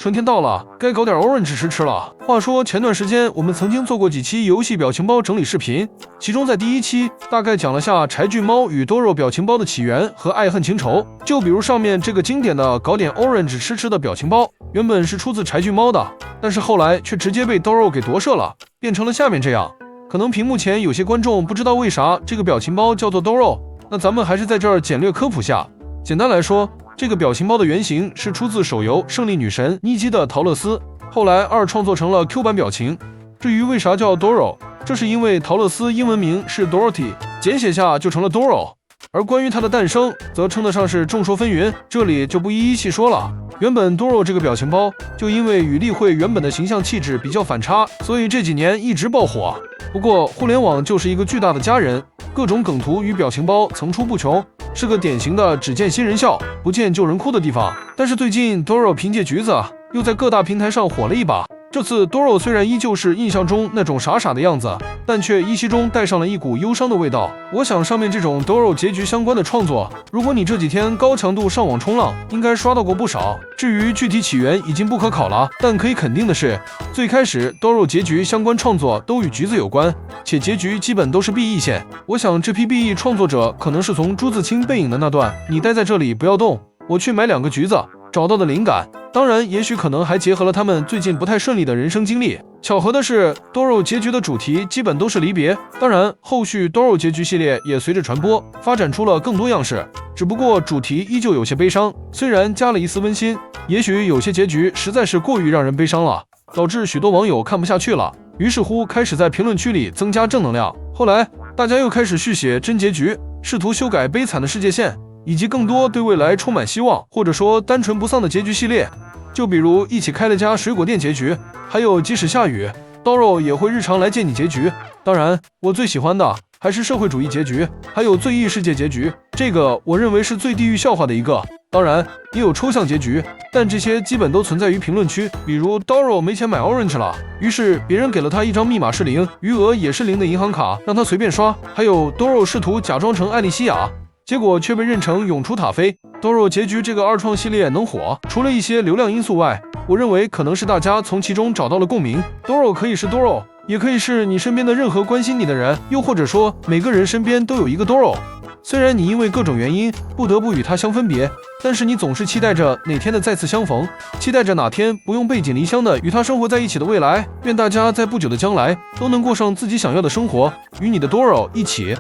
春天到了，该搞点 Orange 吃了。话说前段时间我们曾经做过几期游戏表情包整理视频，其中在第1期大概讲了下柴郡猫与Doro表情包的起源和爱恨情仇。就比如上面这个经典的搞点 Orange 吃的表情包，原本是出自柴郡猫的，但是后来却直接被Doro给夺舍了，变成了下面这样。可能屏幕前有些观众不知道为啥这个表情包叫做Doro，那咱们还是在这儿简略科普下。简单来说，这个表情包的原型是出自手游《胜利女神》妮姬的陶乐斯，后来2创作成了 Q 版表情。至于为啥叫 Doro， 这是因为陶乐斯英文名是 Dorothy， 简写下就成了 Doro。而关于它的诞生，则称得上是众说纷纭，这里就不一一细说了。原本 Doro 这个表情包就因为与例会原本的形象气质比较反差，所以这几年一直爆火。不过互联网就是一个巨大的家人，各种梗图与表情包层出不穷，是个典型的只见新人笑，不见旧人哭的地方。但是最近 Doro 凭借橘子又在各大平台上火了一把。这次 Doro 虽然依旧是印象中那种傻傻的样子，但却依稀中带上了一股忧伤的味道。我想上面这种 Doro 结局相关的创作，如果你这几天高强度上网冲浪，应该刷到过不少。至于具体起源已经不可考了，但可以肯定的是，最开始 Doro 结局相关创作都与橘子有关，且结局基本都是 BE 线。我想这批 BE 创作者可能是从朱自清背影的那段“你待在这里不要动，我去买2个橘子”找到的灵感。当然，也许可能还结合了他们最近不太顺利的人生经历。巧合的是 ，Doro 结局的主题基本都是离别。当然，后续 Doro 结局系列也随着传播，发展出了更多样式。只不过主题依旧有些悲伤，虽然加了一丝温馨。也许有些结局实在是过于让人悲伤了，导致许多网友看不下去了，于是乎开始在评论区里增加正能量。后来，大家又开始续写真结局，试图修改悲惨的世界线，以及更多对未来充满希望，或者说单纯不丧的结局系列。就比如一起开了家水果店结局，还有即使下雨 Doro 也会日常来见你结局。当然，我最喜欢的还是社会主义结局，还有最异世界结局，这个我认为是最地狱笑话的一个。当然也有抽象结局，但这些基本都存在于评论区。比如 Doro 没钱买 Orange 了，于是别人给了他一张密码是0，余额也是0的银行卡，让他随便刷。还有 Doro 试图假装成艾莉西亚，结果却被认成永雏塔菲。Doro 结局这个2创系列能火，除了一些流量因素外，我认为可能是大家从其中找到了共鸣。Doro 可以是 Doro， 也可以是你身边的任何关心你的人，又或者说每个人身边都有一个 Doro。虽然你因为各种原因不得不与他相分别，但是你总是期待着哪天的再次相逢，期待着哪天不用背井离乡的与他生活在一起的未来。愿大家在不久的将来都能过上自己想要的生活，与你的 Doro 一起。